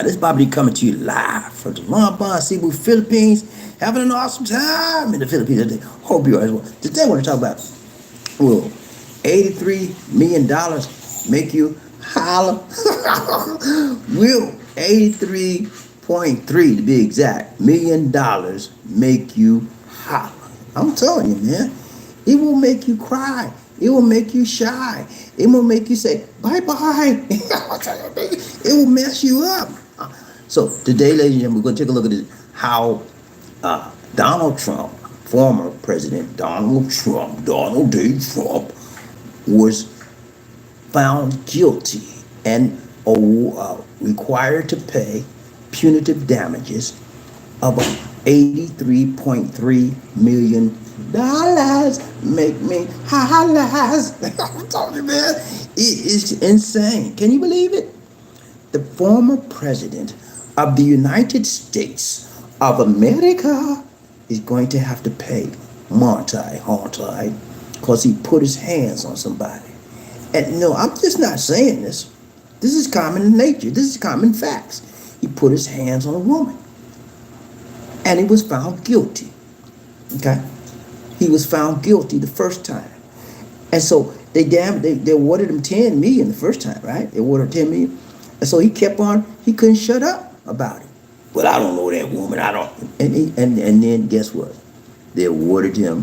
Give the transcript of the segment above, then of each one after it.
This Bobby coming to you live from the Lombard, Cebu, Philippines. Having an awesome time in the Philippines today. Hope you are as well. Today I want to talk about, will $83 million make you holler? Will 83.3 to be exact million dollars make you holler? I'm telling you, man. It will make you cry. It will make you shy. It will make you say bye bye. It will mess you up. So today, ladies and gentlemen, we're going to take a look at how Donald Trump, former President Donald J. Trump, was found guilty and required to pay punitive damages of $83.3 million. Make me hollers. I'm telling you, man, it is insane. Can you believe it? The former president of the United States of America is going to have to pay multi, because he put his hands on somebody. And no, I'm just not saying this. This is common nature. This is common facts. He put his hands on a woman. And he was found guilty. Okay? He was found guilty the first time. And so they awarded him $10 million the first time, right? They awarded $10 million. And so he kept on, he couldn't shut up about it. Well, I don't know that woman. I don't. And then guess what? They awarded her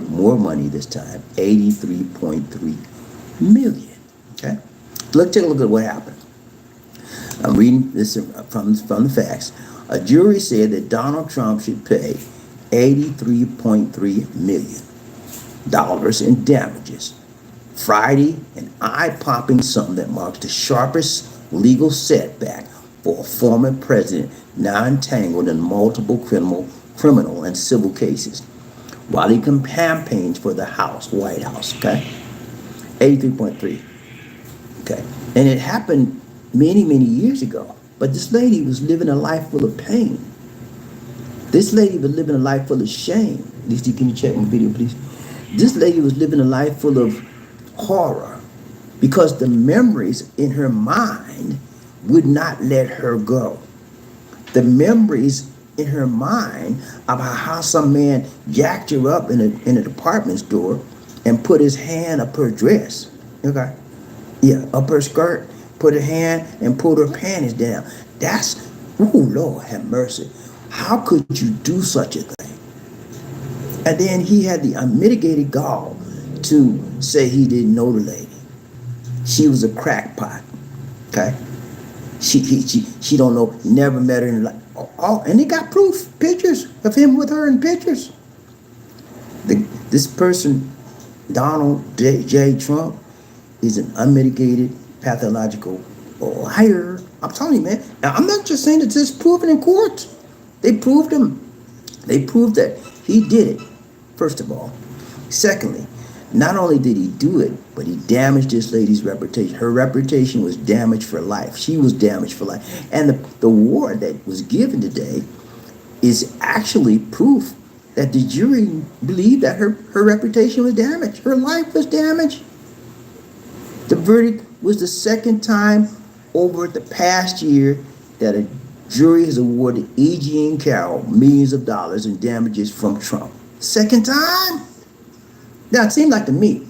more money this time, $83.3 million. Okay? Let's take a look at what happened. I'm reading this from the facts. A jury said that Donald Trump should pay $83.3 million in damages. Friday, an eye-popping sum that marks the sharpest legal setback for a former president now entangled in multiple criminal and civil cases while he campaigns for the White House, okay? 83.3, okay? And it happened many, many years ago, but this lady was living a life full of pain. This lady was living a life full of shame. Lisa, can you check my video, please? This lady was living a life full of horror because the memories in her mind would not let her go. The memories in her mind about how some man jacked her up in a department store and put his hand up her dress. Okay? Yeah, up her skirt, put her hand and pulled her panties down. That's, oh Lord have mercy. How could you do such a thing? And then he had the unmitigated gall to say he didn't know the lady. She was a crackpot. Okay? She don't know, never met her in life. Oh, and they got proof, pictures of him with her in pictures. This person, Donald J. Trump, is an unmitigated pathological liar. I'm telling you, man. Now, I'm not just saying that this is proven in court. They proved him. They proved that he did it, first of all. Secondly, not only did he do it, but he damaged this lady's reputation. Her reputation was damaged for life. She was damaged for life. And the award that was given today is actually proof that the jury believed that her reputation was damaged. Her life was damaged. The verdict was the second time over the past year that a jury has awarded E.G. and Carroll millions of dollars in damages from Trump. Second time? Now, it seemed like to me,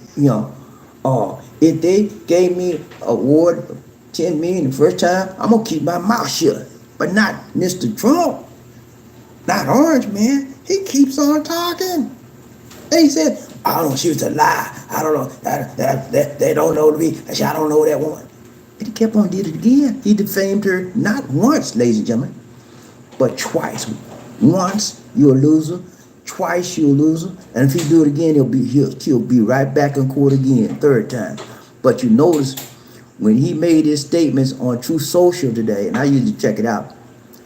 if they gave me an award of $10 million the first time, I'm going to keep my mouth shut. But not Mr. Trump. Not Orange, man. He keeps on talking. And he said, I don't know, she was a lie. I don't know. They don't know me. I don't know that woman. And he kept on, did it again. He defamed her not once, ladies and gentlemen, but twice. Once, you're a loser. Twice, you're a loser. And if he do it again, he'll be right back in court again, third time. But you notice when he made his statements on Truth Social today, and I usually check it out,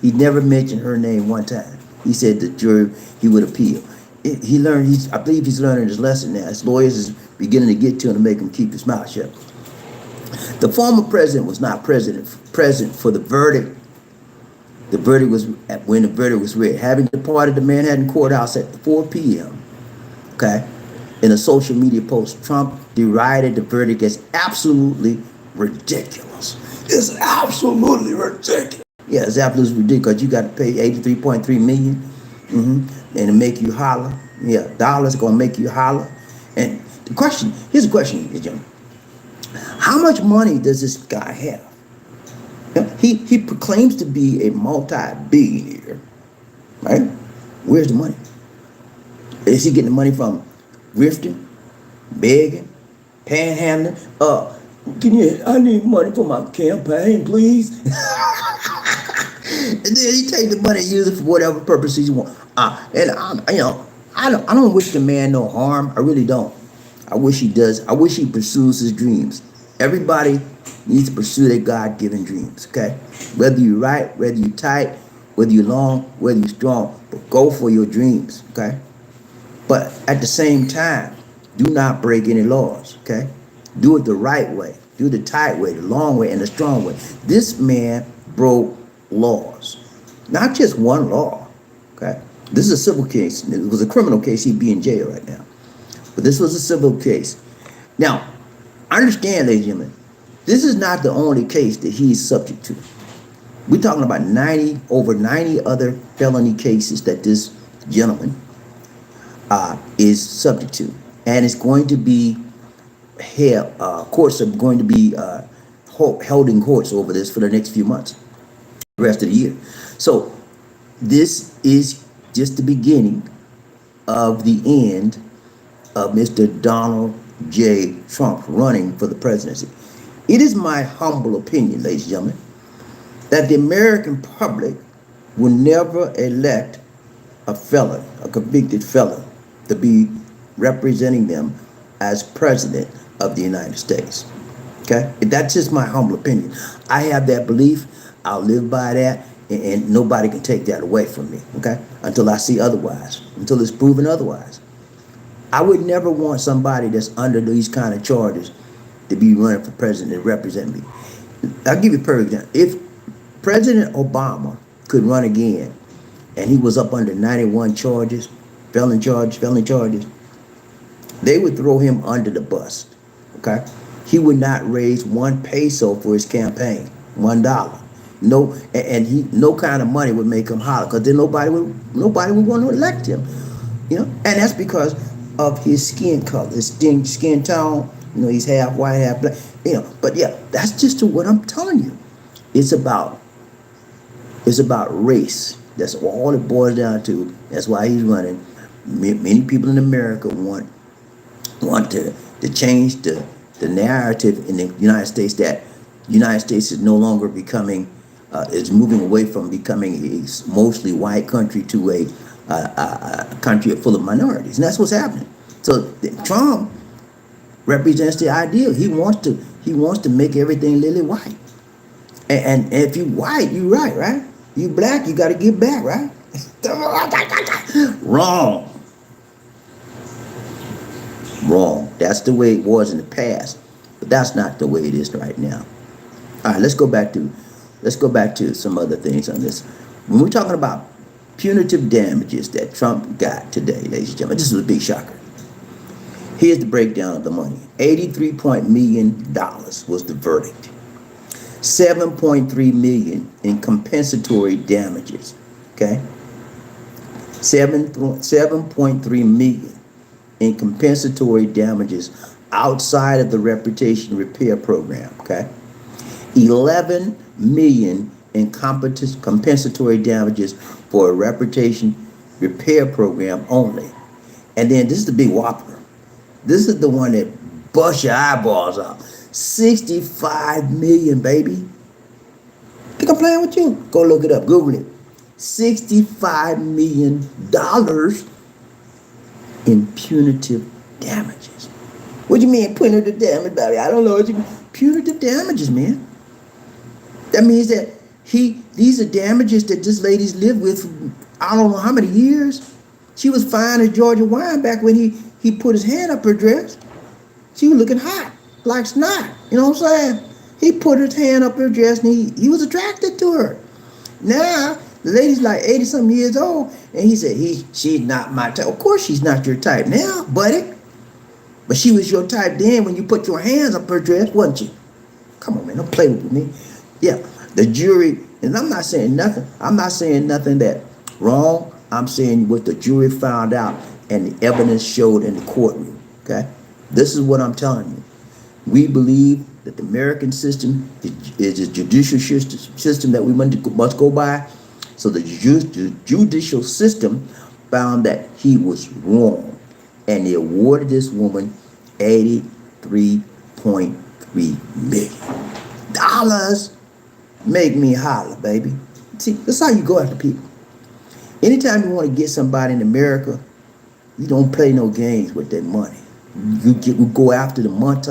he never mentioned her name one time. He said the jury, he would appeal. I believe he's learning his lesson now. His lawyers is beginning to get to him to make him keep his mouth shut. The former president was not present for the verdict. The verdict was when the verdict was read. Having departed the Manhattan courthouse at 4 p.m. Okay, in a social media post, Trump derided the verdict as absolutely ridiculous. It's absolutely ridiculous. Yeah, it's absolutely ridiculous. You got to pay 83.3 million, and to make you holler. Yeah, dollars gonna make you holler. And here's the question, Jim. How much money does this guy have? He proclaims to be a multi-billionaire, right? Where's the money? Is he getting the money from grifting, begging, panhandling? I need money for my campaign, please. And then he take the money and use it for whatever purposes he wants. I don't wish the man no harm. I really don't. I wish he does. I wish he pursues his dreams. Everybody needs to pursue their God-given dreams, okay? Whether you're right, whether you're tight, whether you're long, whether you're strong, but go for your dreams, okay? But at the same time, do not break any laws, okay? Do it the right way. Do it the tight way, the long way, and the strong way. This man broke laws. Not just one law, okay? This is a civil case. It was a criminal case. He'd be in jail right now. But this was a civil case. Now, understand, ladies and gentlemen, this is not the only case that he's subject to. We're talking about over 90 other felony cases that this gentleman is subject to. And it's going to be courts are going to be held in courts over this for the next few months, the rest of the year. So this is just the beginning of the end of Mr. Donald J. Trump running for the presidency. It is my humble opinion, ladies and gentlemen, that the American public will never elect a felon, a convicted felon, to be representing them as president of the United States. Okay? That's just my humble opinion. I have that belief. I'll live by that, and nobody can take that away from me. Okay? Until I see otherwise, until it's proven otherwise. I would never want somebody that's under these kind of charges to be running for president and represent me. I'll give you a perfect example. If President Obama could run again and he was up under 91 charges, felony charges, they would throw him under the bus. Okay? He would not raise 1 peso for his campaign, $1. No kind of money would make him holler, because then nobody would want to elect him. And that's because of his skin color, his skin tone. He's half white, half black. But yeah, that's just what I'm telling you. It's about race. That's all it boils down to. That's why he's running. Many people in America want to change the narrative in the United States, that the United States is no longer is moving away from becoming a mostly white country to a country full of minorities, and that's what's happening. So Trump represents the ideal. He wants to make everything lily white, and if you white, you right? You black, you got to give back, right? Wrong. That's the way it was in the past, but that's not the way it is right now. All right, let's go back to some other things on this. When we're talking about punitive damages that Trump got today, ladies and gentlemen, this was a big shocker. Here's the breakdown of the money. $83 million was the verdict. $7.3 million in compensatory damages. Okay? $7.3 million in compensatory damages outside of the reputation repair program. Okay? $11 million in compensatory damages for a reputation repair program only. And then this is the big whopper. This is the one that busts your eyeballs out. $65 million, baby. Think I'm playing with you? Go look it up. Google it. $65 million in punitive damages. What do you mean punitive damage, baby? I don't know what you mean. Punitive damages, man. That means that these are damages that this lady's lived with for I don't know how many years. She was fine as Georgia wine back when he put his hand up her dress. She was looking hot, like snot. You know what I'm saying? He put his hand up her dress and he was attracted to her. Now, the lady's like 80-something years old, and he said, she's not my type. Of course she's not your type now, buddy. But she was your type then when you put your hands up her dress, wasn't you? Come on, man, don't play with me. Yeah, the jury, and I'm not saying nothing. I'm not saying nothing that wrong. I'm saying what the jury found out and the evidence showed in the courtroom. Okay, this is what I'm telling you. We believe that the American system is a judicial system that we must go by. So the judicial system found that he was wrong, and they awarded this woman $83.3 million. Make me holler, baby. See, that's how you go after people. Anytime you want to get somebody in America, you don't play no games with that money. You go after the multi.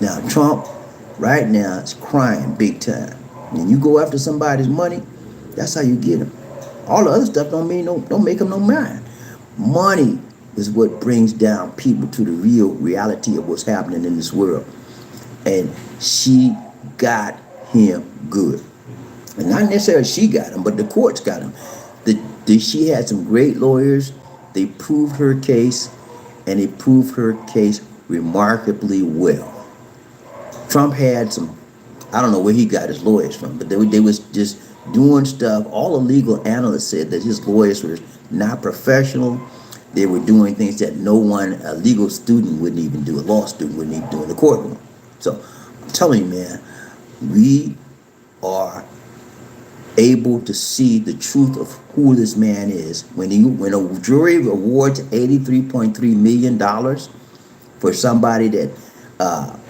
Now Trump, right now, is crying big time. When you go after somebody's money, that's how you get them. All the other stuff don't make them no mind. Money is what brings down people to the real reality of what's happening in this world. And she got him good. And not necessarily she got him, but the courts got him. She had some great lawyers. They proved her case, and they proved her case remarkably well. Trump had some, I don't know where he got his lawyers from, but they was just doing stuff. All the legal analysts said that his lawyers were not professional. They were doing things that a legal student wouldn't even do, a law student wouldn't even do in the courtroom. So I'm telling you, man, we are able to see the truth of who this man is. When a jury awards $83.3 million for somebody that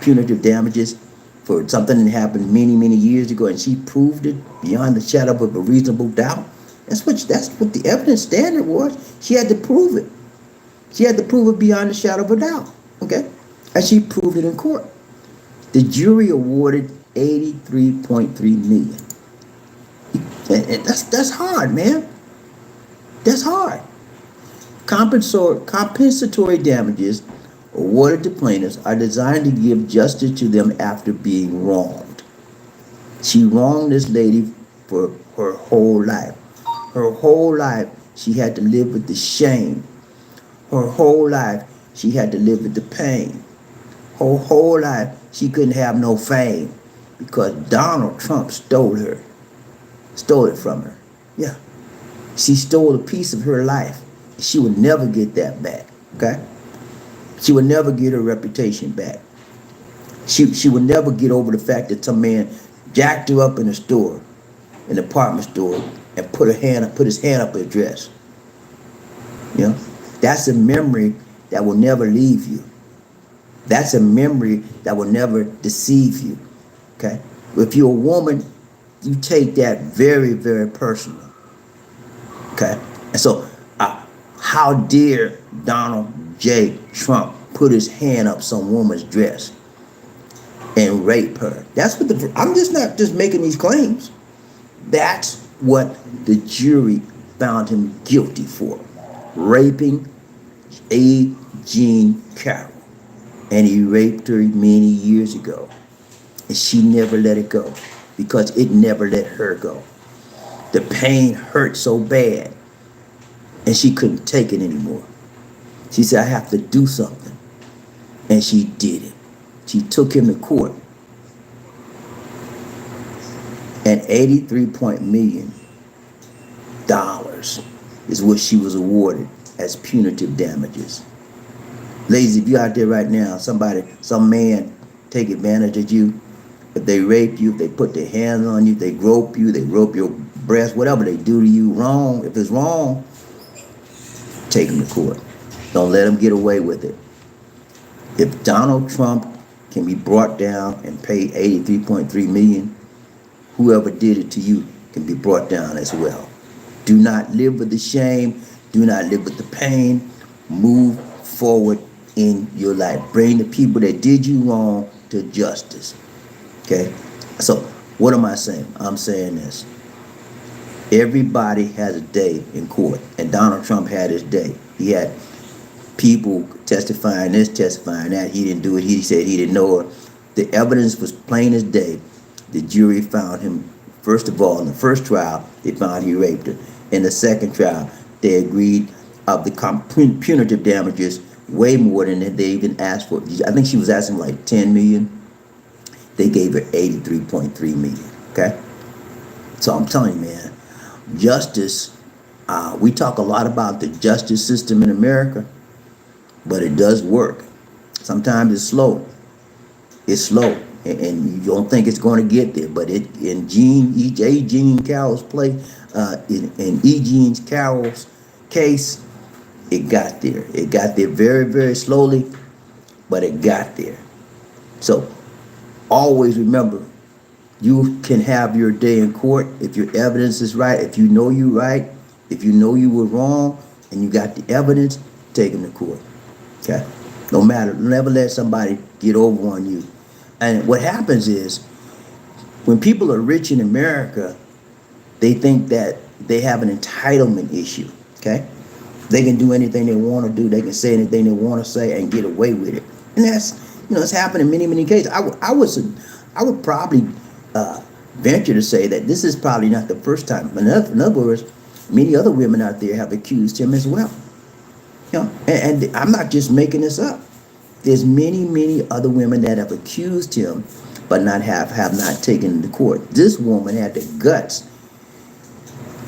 punitive damages for something that happened many years ago, and she proved it beyond the shadow of a reasonable doubt. That's what the evidence standard was. She had to prove it. She had to prove it beyond the shadow of a doubt. Okay, and she proved it in court. The jury awarded $83.3 million. And that's hard, man. That's hard. Compensatory damages awarded to plaintiffs are designed to give justice to them after being wronged. She wronged this lady for her whole life. Her whole life, she had to live with the shame. Her whole life, she had to live with the pain. Her whole life, she couldn't have no fame because Donald Trump stole it from her. Yeah. She stole a piece of her life. She would never get that back. Okay? She would never get her reputation back. She would never get over the fact that some man jacked her up in a store, an apartment store, and put his hand up her dress. You know? That's a memory that will never leave you. That's a memory that will never deceive you. Okay? If you're a woman, you take that very personal. Okay? And so, how dare Donald J. Trump put his hand up some woman's dress and rape her? That's what I'm just not just making these claims. That's what the jury found him guilty for. Raping A. Jean Carroll. And he raped her many years ago. And she never let it go because it never let her go. The pain hurt so bad and she couldn't take it anymore. She said, I have to do something. And she did it. She took him to court. And $83 million is what she was awarded as punitive damages. Ladies, if you're out there right now, some man take advantage of you, if they rape you, if they put their hands on you, they rope you, they rope your breast, whatever they do to you wrong, if it's wrong, take them to court. Don't let them get away with it. If Donald Trump can be brought down and pay $83.3 million, whoever did it to you can be brought down as well. Do not live with the shame. Do not live with the pain. Move forward in your life. Bring the people that did you wrong to justice. Okay? So, what am I saying? I'm saying this. Everybody has a day in court, and Donald Trump had his day. He had people testifying this, testifying that. He didn't do it. He said he didn't know her. The evidence was plain as day. The jury found him, first of all, in the first trial, they found he raped her. In the second trial, they agreed of the punitive damages way more than they even asked for. I think she was asking like $10 million. They gave her 83.3 million. Okay, so I'm telling you, man, justice. We talk a lot about the justice system in America, but it does work. Sometimes it's slow. It's slow, and you don't think it's going to get there. But in Jean Carroll's play, in Jean Carroll's case, it got there. It got there very, very slowly, but it got there. So always remember, you can have your day in court if your evidence is right, if you know you're right, if you know you were wrong, and you got the evidence, take them to court. Okay? No matter, never let somebody get over on you. And what happens is, when people are rich in America, they think that they have an entitlement issue. Okay? They can do anything they want to do. They can say anything they want to say and get away with it. And that's, it's happened in many, many cases. I would probably venture to say that this is probably not the first time. In other words, many other women out there have accused him as well. And I'm not just making this up. There's many, many other women that have accused him, but have not taken him to court. This woman had the guts.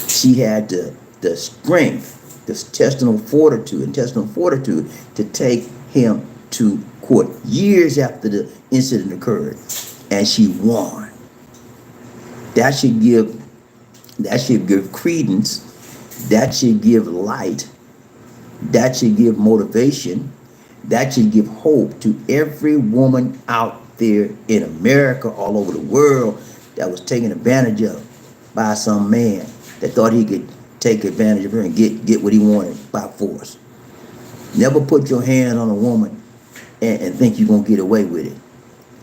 She had the strength, the intestinal fortitude to take him to court years after the incident occurred, and she won. That should give credence. That should give light. That should give motivation. That should give hope to every woman out there in America, all over the world, that was taken advantage of by some man that thought he could take advantage of her and get what he wanted by force. Never put your hand on a woman and think you're going to get away with it.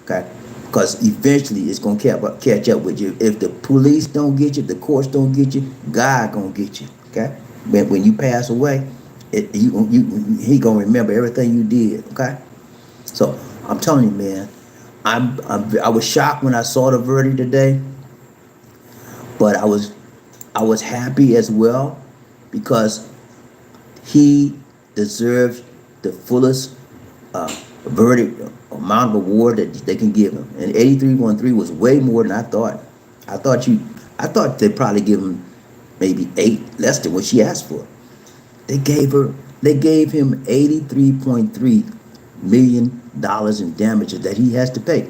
Okay? Because eventually it's going to catch up with you. If the police don't get you, if the courts don't get you, God going to get you. Okay? When you pass away, he going to remember everything you did. Okay? So I'm telling you, man, I was shocked when I saw the verdict today, but I was happy as well, because he deserves the fullest verdict amount of award that they can give him. And 83.3 was way more than I thought. I thought they'd probably give him maybe 8, less than what she asked for. They gave him $83.3 million in damages that he has to pay.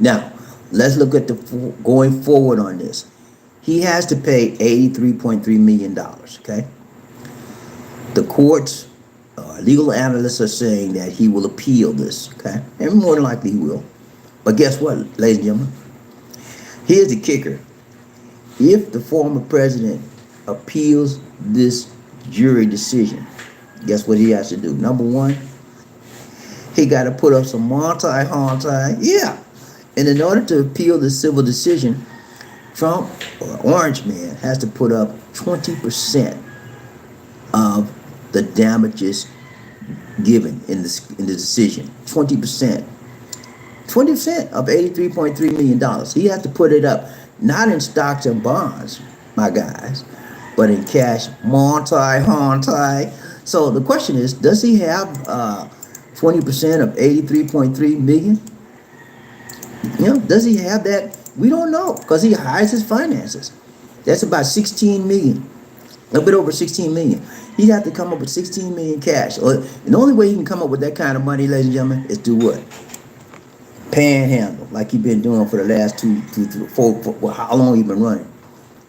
Now, let's look at going forward on this. He has to pay $83.3 million, okay? The courts, legal analysts are saying that he will appeal this, okay? And more than likely he will. But guess what, ladies and gentlemen? Here's the kicker. If the former president appeals this jury decision, guess what he has to do? Number one, he got to put up some monty. Yeah. And in order to appeal the civil decision, Trump, or Orange Man, has to put up 20% of the damages given in the decision. 20%. 20% of $83.3 million. He has to put it up, not in stocks and bonds, my guys, but in cash, monty. So the question is, does he have 20% of 83.3 million? Does he have that? We don't know, because he hides his finances. That's about 16 million, a little bit over 16 million. He'd have to come up with 16 million cash. And the only way he can come up with that kind of money, ladies and gentlemen, is do what? Panhandle, like he's been doing for the last 4, how long he been running?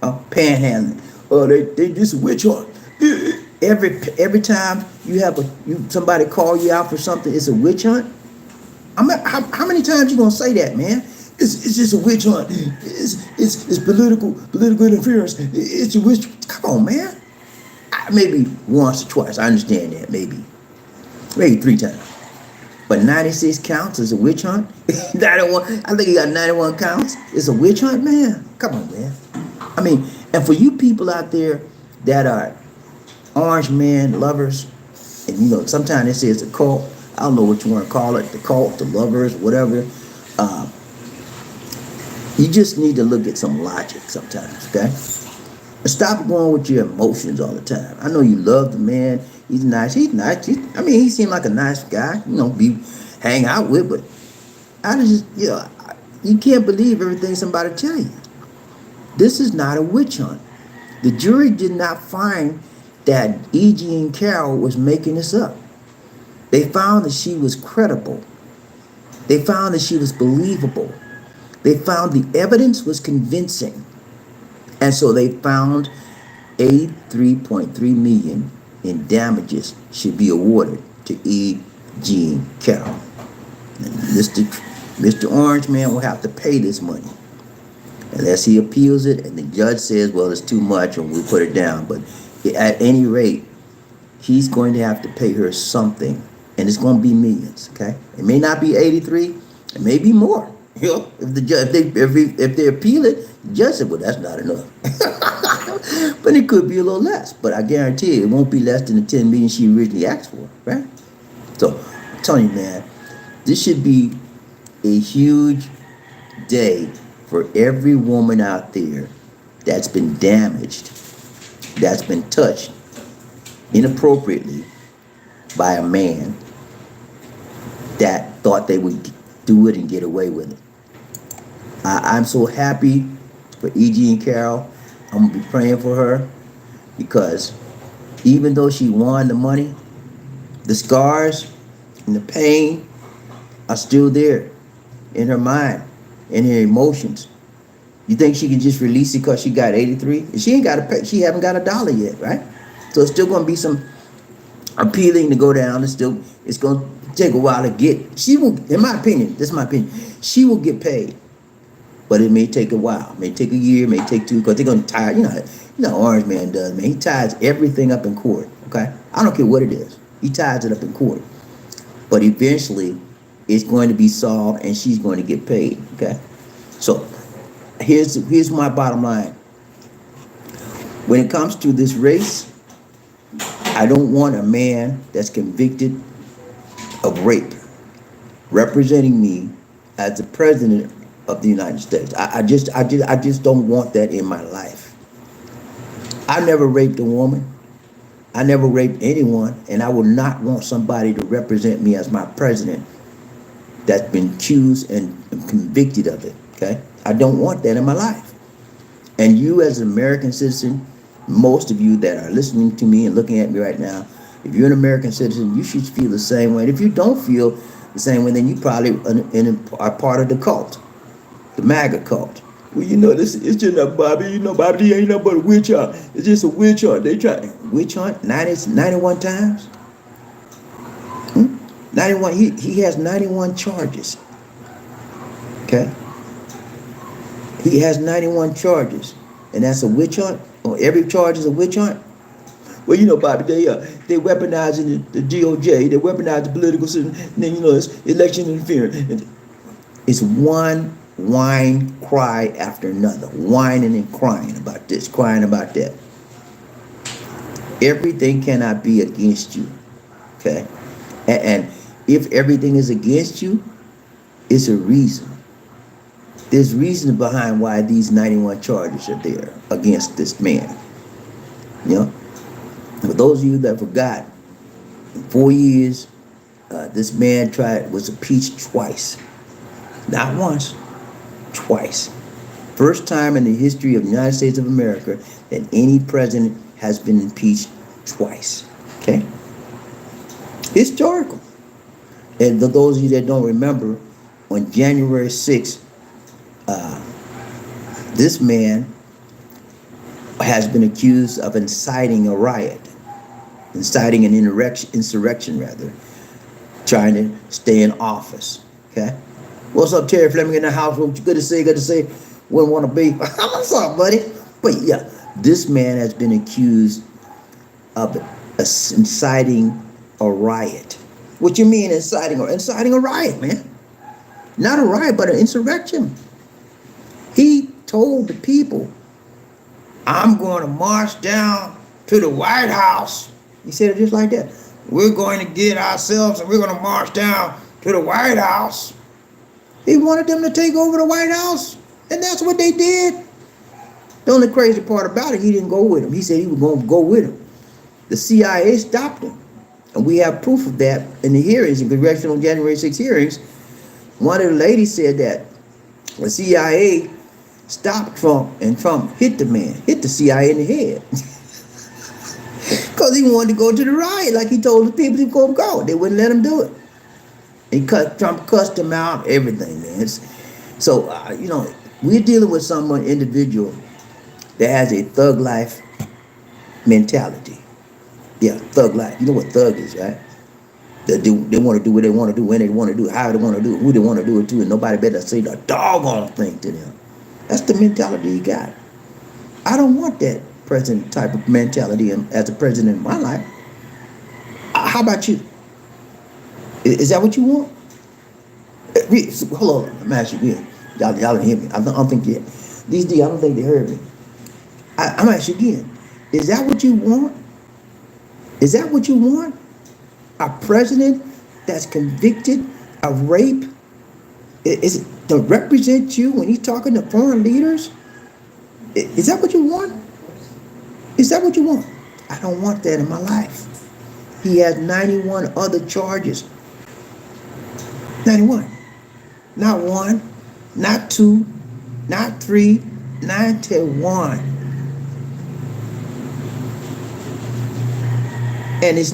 Panhandling. They just witch hunt. Every time you have somebody call you out for something, it's a witch hunt. How many times you gonna say that, man? It's just a witch hunt. It's political interference. It's a witch. Come on, man. Maybe once or twice. I understand that. Maybe 3 times. But 96 counts is a witch hunt. 91. I think he got 91 counts. It's a witch hunt, man. Come on, man. I mean, and for you people out there that are Orange Man lovers, and sometimes they say it's a cult. I don't know what you want to call it, the cult, the lovers, whatever. You just need to look at some logic sometimes, okay? And stop going with your emotions all the time. I know you love the man. He's nice. He seemed like a nice guy, be hang out with, but I just, You can't believe everything somebody tell you. This is not a witch hunt. The jury did not find that E.G. and Carroll was making this up. They found that she was credible. They found that she was believable. They found the evidence was convincing. And so they found 83.3 million in damages should be awarded to E.G. Carroll. And Mr. Orange Man will have to pay this money unless he appeals it and the judge says, well, it's too much and we'll put it down. But at any rate, he's going to have to pay her something, and it's going to be millions. Okay, it may not be 83, it may be more. You know, if the judge, if they appeal it, the judge said, well, that's not enough. But it could be a little less. But I guarantee you, it won't be less than the 10 million she originally asked for, right? So I'm telling you, man, this should be a huge day for every woman out there that's been damaged, that's been touched inappropriately by a man that thought they would do it and get away with it. I'm so happy for E.G. and Carroll. I'm gonna be praying for her, because even though she won the money, the scars and the pain are still there in her mind, in her emotions. You think she can just release it because she got 83? She ain't got to pay. She haven't got $1 yet, right? So it's still going to be some appealing to go down. It's going to take a while to get. She will, in my opinion, this is my opinion, she will get paid, but it may take a while. It may take a year, it may take 2, because they're going to tie. You know, Orange Man does, man. He ties everything up in court. Okay, I don't care what it is. He ties it up in court, but eventually, it's going to be solved, and she's going to get paid. Okay, so here's my bottom line. When it comes to this race, I don't want a man that's convicted of rape representing me as the president of the United States. I just don't want that in my life. I never raped a woman. I never raped anyone, and I will not want somebody to represent me as my president that's been accused and convicted of it. Okay, I don't want that in my life. And you, as an American citizen, most of you that are listening to me and looking at me right now, if you're an American citizen, you should feel the same way. And if you don't feel the same way, then you probably are part of the cult, the MAGA cult. Well, you know, it's just not Bobby. You know, Bobby ain't nothing but a witch hunt. It's just a witch hunt. They try witch hunt 91 times. 91. He has 91 charges. Okay. He has 91 charges, and that's a witch hunt. Or every charge is a witch hunt. Well, you know, Bobby, they weaponizing the DOJ. They weaponize the political system. And then, you know, it's election interference. It's one whine cry after another, whining and crying about this, crying about that. Everything cannot be against you. Okay, and if everything is against you, it's a reason. There's reason behind why these 91 charges are there against this man. You know, for those of you that forgot, in 4 years, this man was impeached twice. Not once, twice. First time in the history of the United States of America that any president has been impeached twice. Okay? Historical. And for those of you that don't remember, on January 6th, this man has been accused of inciting a riot, inciting an insurrection rather, trying to stay in office. Okay? What's up, Terry Fleming in the house? What you good to say? Good to say. Wouldn't want to be. What's up, buddy? But yeah, this man has been accused of inciting a riot. What you mean inciting a riot, man? Not a riot, but an insurrection. He told the people, I'm going to march down to the White House. He said it just like that. We're going to get ourselves and we're going to march down to the White House. He wanted them to take over the White House, and that's what they did. The only crazy part about it, he didn't go with him. He said he was going to go with him. The CIA stopped him, and we have proof of that in the hearings, in congressional January 6 hearings. One of the ladies said that The CIA stopped Trump, and Trump hit the CIA in the head. Because he wanted to go to the riot like he told the people he was going to go. They wouldn't let him do it. Trump cussed him out, everything, man. So, we're dealing with individual that has a thug life mentality. Yeah, thug life. You know what thug is, right? They want to do what they want to do, when they want to do it, how they want to do it, who they want to do it to, and nobody better say the doggone thing to them. That's the mentality he got. I don't want that president type of mentality as a president in my life. How about you? Is that what you want? Hold on, I'm asking you again. Y'all didn't hear me. I don't think yet. These D, I don't think they heard me. I'm asking you again. Is that what you want? Is that what you want? A president that's convicted of rape? Is it to represent you when he's talking to foreign leaders? Is that what you want? Is that what you want? I don't want that in my life. He has 91 other charges. 91. Not one, not two, not three, 91. And here's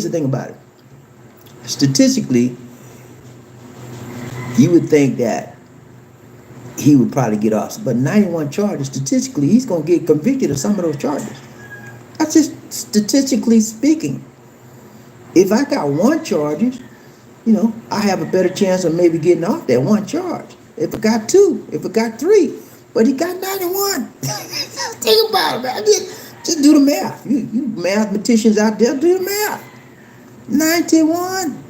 the thing about it. Statistically, you would think that he would probably get off, but 91 charges, statistically, he's going to get convicted of some of those charges. That's just statistically speaking. If I got one charges, I have a better chance of maybe getting off that one charge. If I got two, if I got three, but he got 91. Think about it, man. Just do the math. You mathematicians out there, do the math. 91.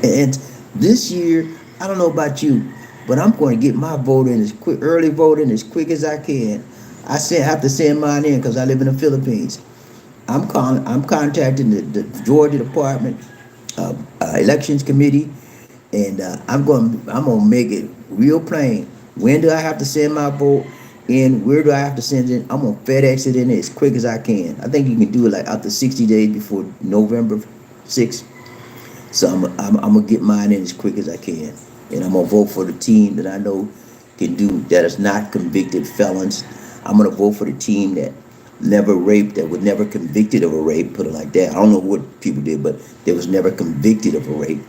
And this year, I don't know about you, but I'm going to get my vote in early voting as quick as I can. I have to send mine in because I live in the Philippines. I'm contacting the Georgia Department Elections Committee, and I'm gonna make it real plain. When do I have to send my vote in? Where do I have to send it? I'm gonna FedEx it in as quick as I can. I think you can do it like after 60 days before November 6th. So I'm gonna get mine in as quick as I can, and I'm gonna vote for the team that I know can do that is not convicted felons. I'm gonna vote for the team that never raped, that was never convicted of a rape, put it like that. I don't know what people did, but they was never convicted of a rape.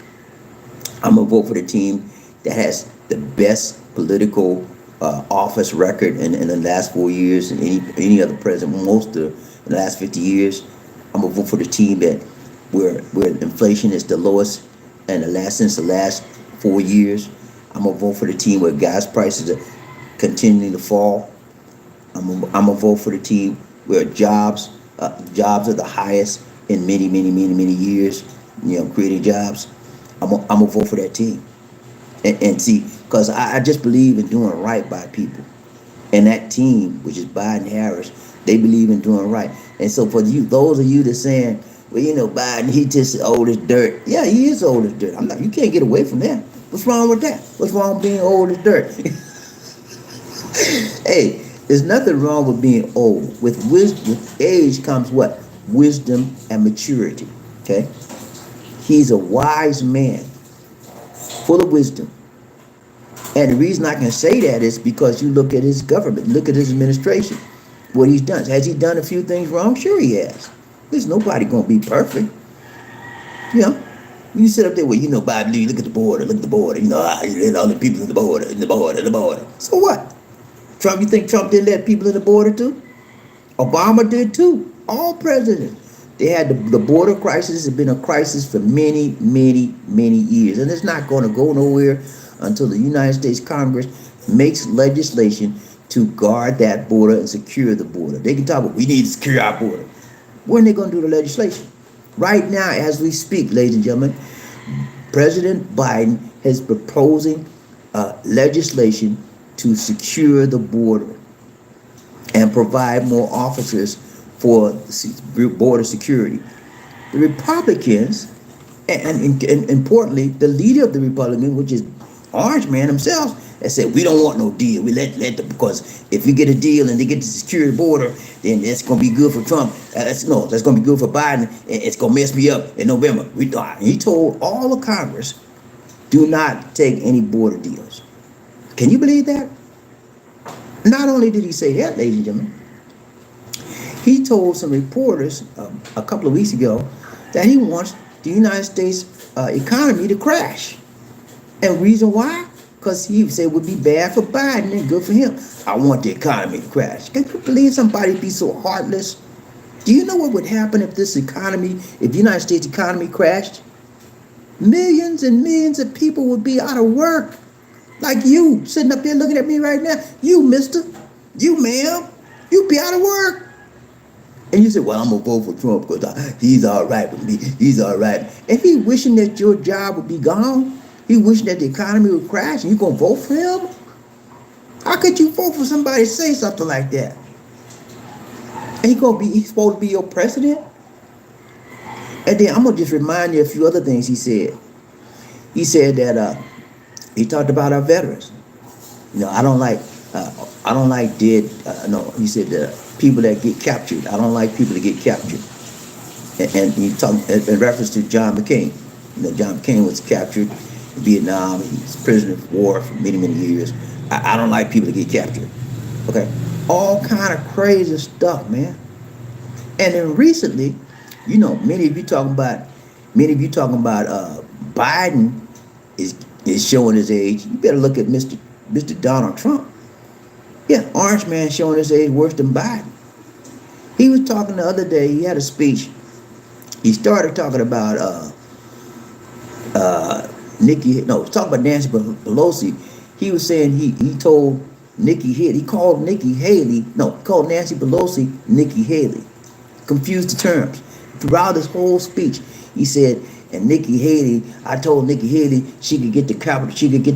I'm gonna vote for the team that has the best political office record in the last 4 years than any other president, most of the last 50 years. I'm gonna vote for the team that where inflation is the lowest since the last 4 years. I'm gonna vote for the team where gas prices are continuing to fall. I'm gonna vote for the team where jobs are the highest in many years, creating jobs. I'm gonna vote for that team. And see, because I just believe in doing right by people. And that team, which is Biden Harris, they believe in doing right. And so for you, those of you that saying, well, Biden, he just old as dirt. Yeah, he is old as dirt. You can't get away from that. What's wrong with that? What's wrong with being old as dirt? Hey, there's nothing wrong with being old. With age comes what? Wisdom and maturity. Okay? He's a wise man, full of wisdom. And the reason I can say that is because you look at his government, look at his administration, what he's done. Has he done a few things wrong? Sure he has. There's nobody going to be perfect. You sit up there, BobbieD, look at the border, all the people in the border. So what? Trump, you think Trump didn't let people in the border too? Obama did too. All presidents. They had the border crisis has been a crisis for many years. And it's not going to go nowhere until the United States Congress makes legislation to guard that border and secure the border. They can talk about, we need to secure our border. When are they going to do the legislation? Right now, as we speak, ladies and gentlemen, President Biden is proposing legislation to secure the border and provide more officers for border security. The Republicans, and importantly, the leader of the Republicans, which is Orange Man himself, has said, we don't want no deal. We let them, because if we get a deal and they get to secure the border, then that's going to be good for Trump. That's going to be good for Biden, and it's going to mess me up in November. He told all of Congress Do not take any border deals. Can you believe that? Not only did he say that, ladies and gentlemen, he told some reporters a couple of weeks ago that he wants the United States economy to crash. And reason why? Because he said it would be bad for Biden and good for him. I want the economy to crash. Can you believe somebody be so heartless? Do you know what would happen if if the United States economy crashed? Millions and millions of people would be out of work. Like you, sitting up there looking at me right now. You, mister. You, ma'am. You'd be out of work. And you say, well, I'm going to vote for Trump because he's all right with me. He's all right. And he wishing that your job would be gone. He wishing that the economy would crash and you going to vote for him? How could you vote for somebody to say something like that? And he's supposed to be your president? And then I'm going to just remind you a few other things he said. He said that he talked about our veterans. You know, I don't like he said people that get captured. I don't like people that get captured. And he talked in reference to John McCain. You know, John McCain was captured in Vietnam. He was prisoner of war for many, many years. I don't like people that get captured. Okay? All kind of crazy stuff, man. And then recently, you know, many of you talking about Biden is showing his age. You better look at Mr. Donald Trump. Yeah, orange man showing his age worse than Biden. He was talking the other day, he had a speech. He started talking about talking about Nancy Pelosi. He was saying he told he called Nancy Pelosi Nikki Haley. Confused the terms. Throughout this whole speech, he said, and Nikki Haley, I told Nikki Haley she could get the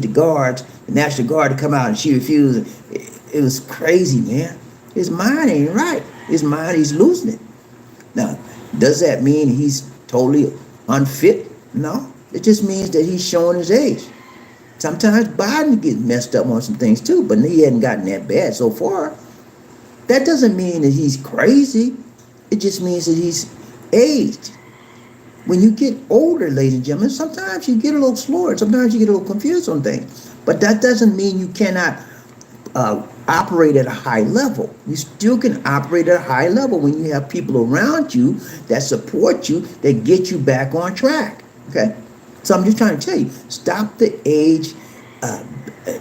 guards, the National Guard to come out, and she refused. It was crazy, man. His mind ain't right. His mind, he's losing it. Now, does that mean he's totally unfit? No. It just means that he's showing his age. Sometimes Biden gets messed up on some things too, but he hadn't gotten that bad so far. That doesn't mean that he's crazy. It just means that he's aged. When you get older, ladies and gentlemen, sometimes you get a little slower. Sometimes you get a little confused on things. But that doesn't mean you cannot operate at a high level. You still can operate at a high level when you have people around you that support you, that get you back on track. Okay? So I'm just trying to tell you, stop the age,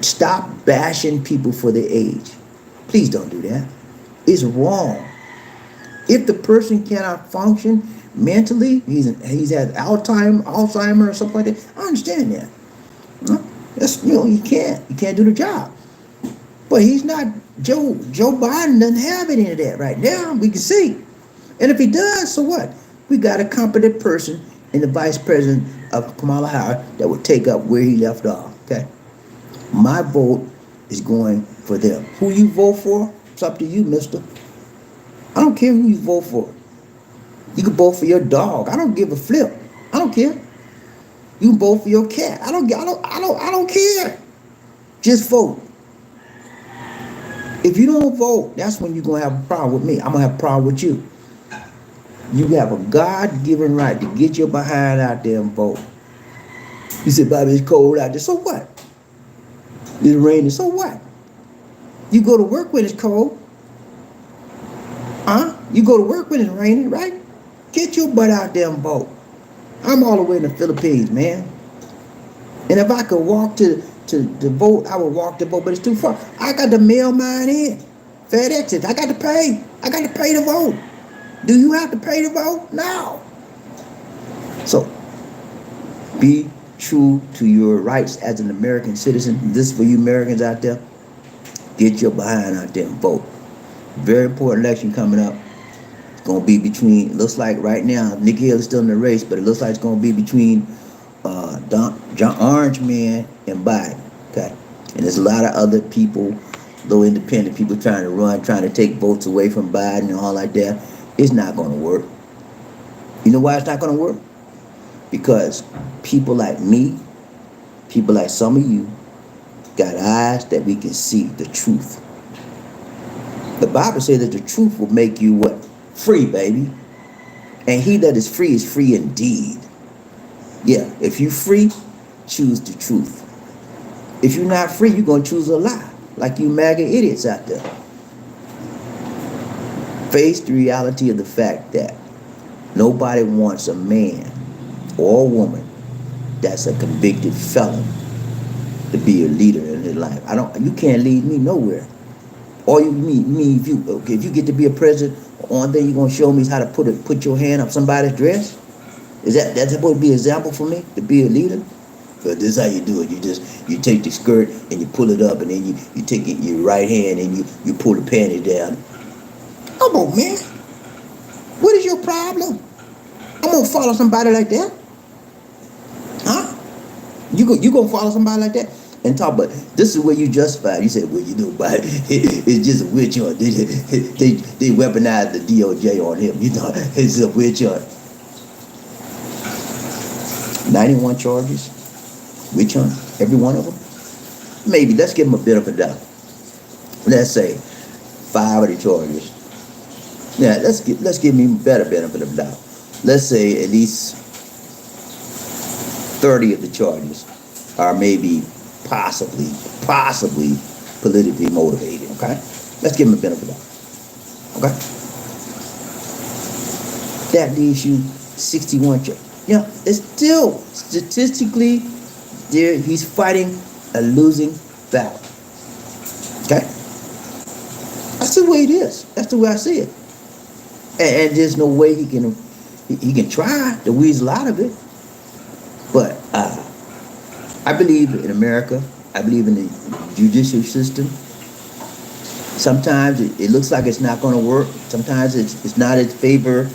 stop bashing people for their age. Please don't do that. It's wrong. If the person cannot function mentally, he's had Alzheimer or something like that, I understand that. That's, you can't do the job. But he's not, Joe Biden doesn't have any of that right now, we can see. And if he does, so what? We got a competent person in the vice president of Kamala Harris that will take up where he left off, okay? My vote is going for them. Who you vote for, it's up to you, mister. I don't care who you vote for. You can vote for your dog. I don't give a flip. I don't care. You can vote for your cat. I don't care. Just vote. If you don't vote, that's when you're gonna have a problem with me. I'm gonna have a problem with you. You have a God-given right to get your behind out there and vote. You said, Bobby, it's cold out there. So what? It's raining. So what? You go to work when it's cold. You go to work when it's raining, right? Get your butt out there and vote. I'm all the way in the Philippines, man. And if I could walk to vote, I would walk to vote, but it's too far. I got to mail mine in. FedEx it. I got to pay. I got to pay to vote. Do you have to pay to vote? No. So, be true to your rights as an American citizen. This is for you Americans out there. Get your behind out there and vote. Very important election coming up. It's going to be between, it looks like right now, Nikki Haley's still in the race, but it looks like it's going to be between John Orange Man and Biden. Okay? And there's a lot of other people, though independent people trying to take votes away from Biden and all like that. It's not going to work. You know why it's not going to work? Because people like me, people like some of you, got eyes that we can see the truth. The Bible says that the truth will make you what? Free, baby. And he that is free indeed. Yeah, if you free, choose the truth. If you're not free, you're going to choose a lie, like you MAGA idiots out there. Face the reality of the fact that nobody wants a man or a woman that's a convicted felon to be a leader in their life. You can't lead me nowhere. All you mean if you get to be a president, one thing you're gonna show me is how to put your hand up somebody's dress? That's supposed to be an example for me to be a leader? But this is how you do it. You take the skirt and you pull it up, and then you take it your right hand and you pull the panties down. Come on, man. What is your problem? I'm gonna follow somebody like that? Huh? You gonna follow somebody like that? And talk about, this is where you justify. You said, well, you know, but it's just a witch hunt. They weaponized the DOJ on him. You know, it's a witch hunt. 91 charges, witch hunt, every one of them. Maybe let's give him a bit of a doubt. Let's say 5 of the charges. Yeah, let's give him a better benefit of the doubt. Let's say at least 30 of the charges are maybe possibly politically motivated, okay? Let's give him a benefit of the doubt, okay? That leaves you 61 charges. You know, it's still statistically there. He's fighting a losing battle, okay? That's the way it is. That's the way I see it. And there's no way he can try to weasel out of it. But I believe in America. I believe in the judicial system. Sometimes it looks like it's not going to work. Sometimes it's not in favor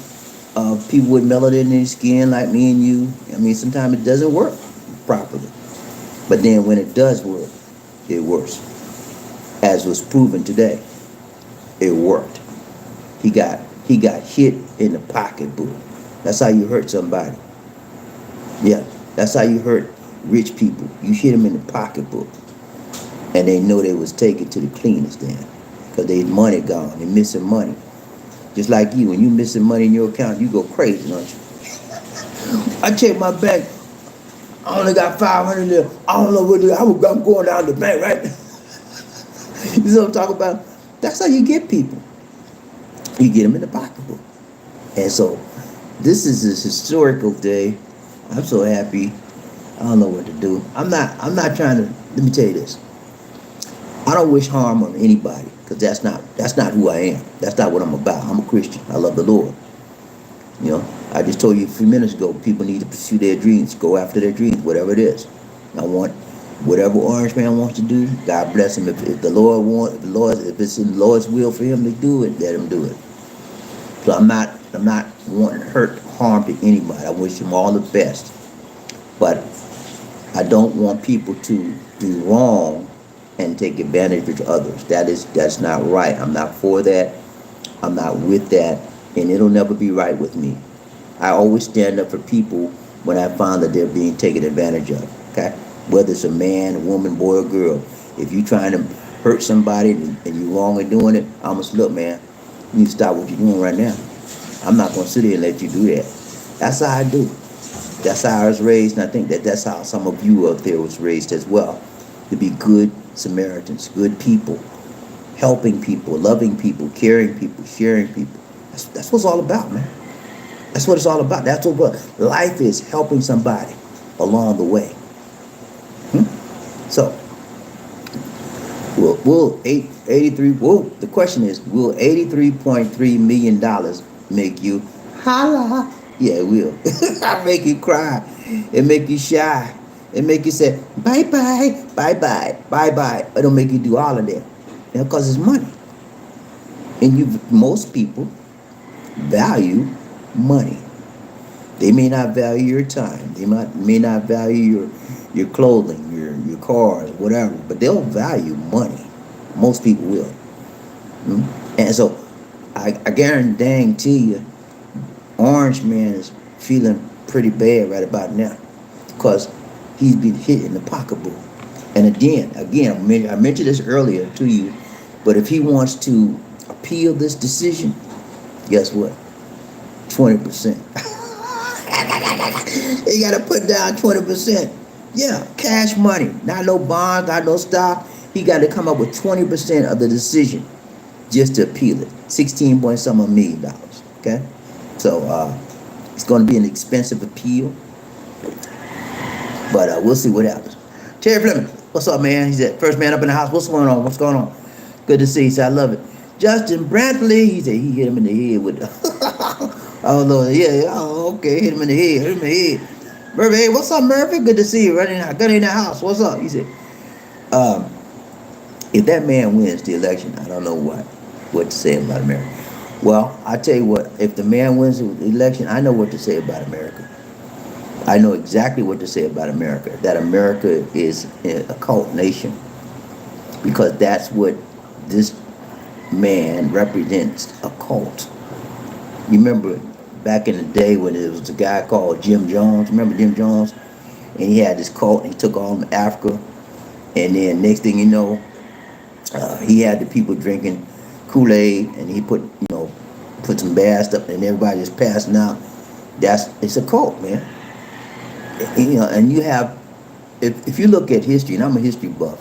of people with melanin in their skin like me and you. I mean, sometimes it doesn't work properly. But then when it does work, it works. As was proven today, it worked. He got hit in the pocketbook. That's how you hurt somebody. Yeah, that's how you hurt rich people. You hit them in the pocketbook, and they know they was taken to the cleaners then, because they money gone. They missing money. Just like you, when you missing money in your account, you go crazy, don't you? I checked my bank. I only got 500 there. I don't know what I'm going down to the bank, right? You know what I'm talking about? That's how you get people. You get them in the pocketbook. And so, this is this historical day. I'm so happy. I don't know what to do. I'm not trying to, let me tell you this. I don't wish harm on anybody, because that's not who I am. That's not what I'm about. I'm a Christian. I love the Lord. You know, I just told you a few minutes ago, people need to pursue their dreams, go after their dreams, whatever it is. I want whatever Orange Man wants to do, God bless him. If the Lord wants, if it's in the Lord's will for him to do it, let him do it. So I'm not wanting to hurt, harm to anybody. I wish him all the best. But I don't want people to do wrong and take advantage of others. That's not right. I'm not for that. I'm not with that, and it'll never be right with me. I always stand up for people when I find that they're being taken advantage of. Okay, whether it's a man, a woman, boy, or girl. If you're trying to hurt somebody and you're wrong in doing it, I'm gonna say, look, man, you need to stop what you're doing right now. I'm not gonna sit here and let you do that. That's how I do. That's how I was raised, and I think that's how some of you up there was raised as well. To be good Samaritans, good people, helping people, loving people, caring people, sharing people. That's what it's all about, man. That's what it's all about. That's what life is, helping somebody along the way. So, will 83? Well, the question is, will $83.3 million make you holla? Yeah, it will. I'll make you cry. It make you shy. It make you say, bye-bye, bye-bye, bye-bye. It'll make you do all of that. Because it's money. And most people value money. They may not value your time. They may not value your clothing, your cars, whatever. But they'll value money. Most people will. And so, I guarantee you, Orange Man is feeling pretty bad right about now, because he's been hit in the pocketbook. And again, I mentioned this earlier to you, but if he wants to appeal this decision, guess what? 20%. He got to put down 20%. Yeah, cash money. Not no bonds, not no stock. He got to come up with 20% of the decision just to appeal it. 16 point some million dollars. Okay? So it's going to be an expensive appeal, but we'll see what happens. Terry Fleming, what's up, man? He said, first man up in the house. What's going on? What's going on? Good to see you. He said, I love it. Justin Brantley, he said he hit him in the head with oh Lord, yeah, oh, okay, hit him in the head, hit him in the head. Murphy, hey, what's up, Murphy? Good to see you. Running out, gun in the house. What's up? He said, if that man wins the election, I don't know what to say about America. Well, I tell you what, if the man wins the election, I know what to say about America. I know exactly what to say about America. That America is a cult nation, because that's what this man represents, a cult. You remember back in the day when there was a guy called Jim Jones. Remember Jim Jones? And he had this cult, and he took all of Africa. And then next thing you know, he had the people drinking Kool-Aid, and he put some bad stuff, and everybody just passing out. It's a cult, man. And you have, if you look at history, and I'm a history buff,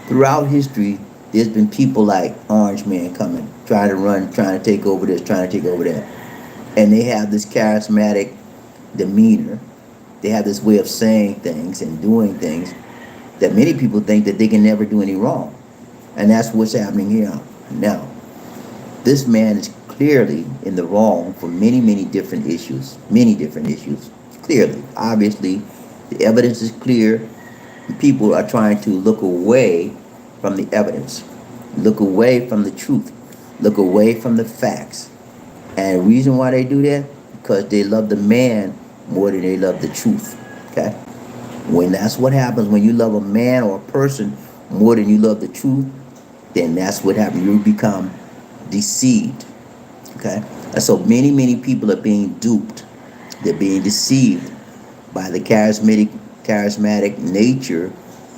throughout history, there's been people like Orange Man coming, trying to take over this, trying to take over that. And they have this charismatic demeanor. They have this way of saying things and doing things that many people think that they can never do any wrong. And that's what's happening here now. This man is clearly in the wrong for many, many different issues. Many different issues. Clearly. Obviously, the evidence is clear. People are trying to look away from the evidence. Look away from the truth. Look away from the facts. And the reason why they do that, because they love the man more than they love the truth. Okay? When that's what happens, when you love a man or a person more than you love the truth, then that's what happens. You become deceived. Okay? And so many, many people are being duped. They're being deceived by the charismatic nature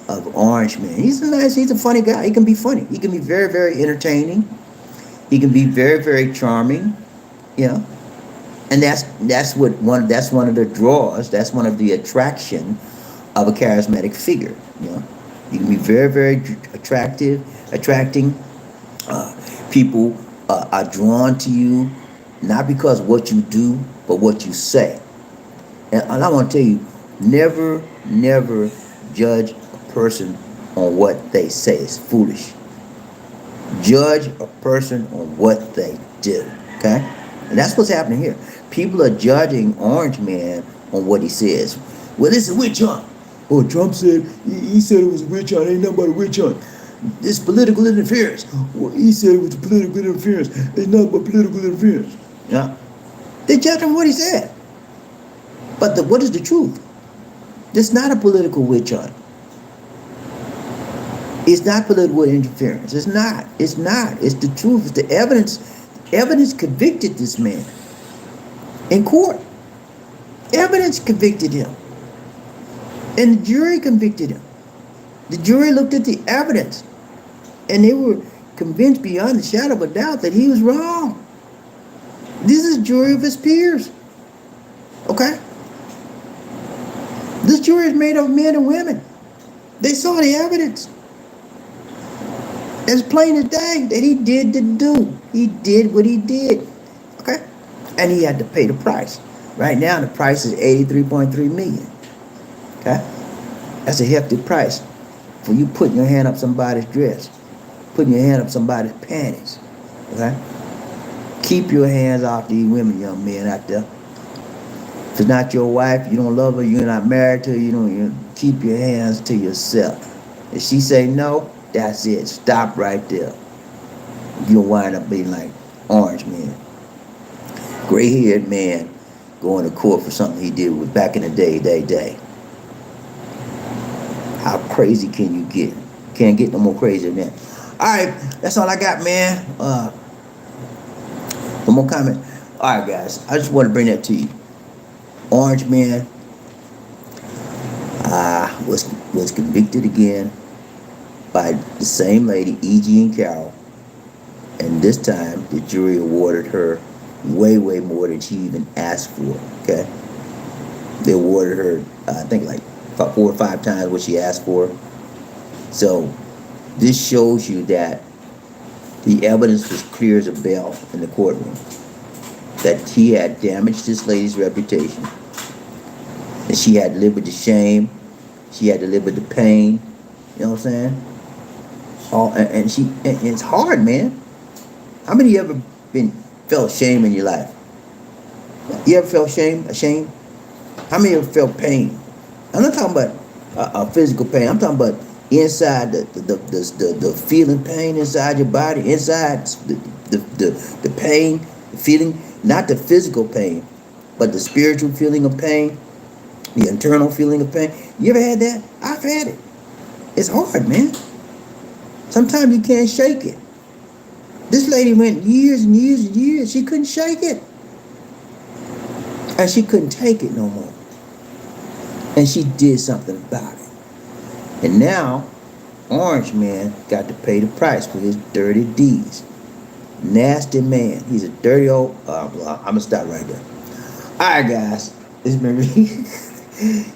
of Orange Man. He's a funny guy. He can be funny. He can be very, very entertaining. He can be very, very charming. And that's one of the draws. That's one of the attraction of a charismatic figure. You can be very, very attracting. People are drawn to you, not because of what you do, but what you say. And I want to tell you, never judge a person on what they say. It's foolish. Judge a person on what they do. Okay? And that's what's happening here. People are judging Orange Man on what he says. Well, this is a witch hunt. Oh, Trump said, he said it was a witch hunt. Ain't nothing but a witch hunt. It's political interference. Well, he said it was political interference. Ain't nothing but political interference. Yeah. They judge him what he said. But what is the truth? It's not a political witch hunt. It's not political interference. It's not. It's the truth. It's the evidence. Evidence convicted this man in court. Evidence convicted him. And the jury convicted him. The jury looked at the evidence, and they were convinced beyond the shadow of a doubt that he was wrong. This is a jury of his peers. Okay? This jury is made of men and women. They saw the evidence. It's plain as day that he did the do. He did what he did. Okay? And he had to pay the price. Right now, the price is $83.3 million. Okay? That's a hefty price for you putting your hand up somebody's dress, putting your hand up somebody's panties. Okay? Keep your hands off these women, young men out there. If it's not your wife, you don't love her, you're not married to her, you keep your hands to yourself. If she say no, that's it. Stop right there. You'll wind up being like Orange Man. Gray-haired man going to court for something he did with back in the day. How crazy can you get? Can't get no more crazy than that. All right, that's all I got, man. One more comment. All right, guys, I just want to bring that to you. Orange Man was convicted again by the same lady, E.G. and Carroll, and this time the jury awarded her way more than she even asked for. Okay, they awarded her, I think, like about 4 or 5 times what she asked for. So this shows you that the evidence was clear as a bell in the courtroom, that he had damaged this lady's reputation, and she had to live with the shame, she had to live with the pain. You know what I'm saying? And it's hard, man. How many of you ever felt shame in your life? You ever felt shame? How many of you felt pain? I'm not talking about a physical pain. I'm talking about inside the feeling pain inside your body, inside the pain, the feeling, not the physical pain, but the spiritual feeling of pain, the internal feeling of pain. You ever had that? I've had it. It's hard, man. Sometimes you can't shake it. This lady went years and years and years. She couldn't shake it. And she couldn't take it no more. And she did something about it. And now, Orange Man got to pay the price for his dirty deeds. Nasty man. He's a dirty old... I'm going to stop right there. Alright, guys. This has been...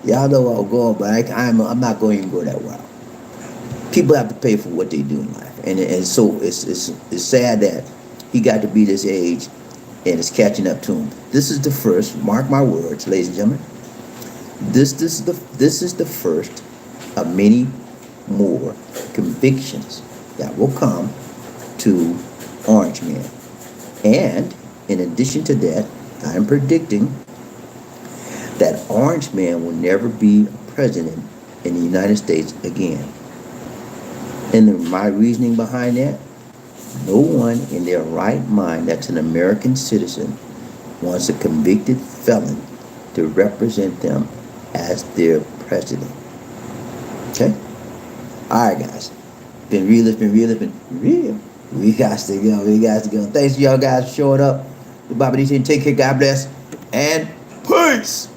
Y'all know where I'm going, but I'm not going to even go that route. People have to pay for what they do in life. And so it's sad that he got to be this age and it's catching up to him. This is the first, mark my words, ladies and gentlemen. This is the first of many more convictions that will come to Orange Man. And in addition to that, I'm predicting that Orange Man will never be a president in the United States again. And my reasoning behind that, no one in their right mind that's an American citizen wants a convicted felon to represent them as their president. Okay? Alright, guys. Been real. We got to go. Thanks to y'all guys for showing up. The BobbieD, take care. God bless. And peace.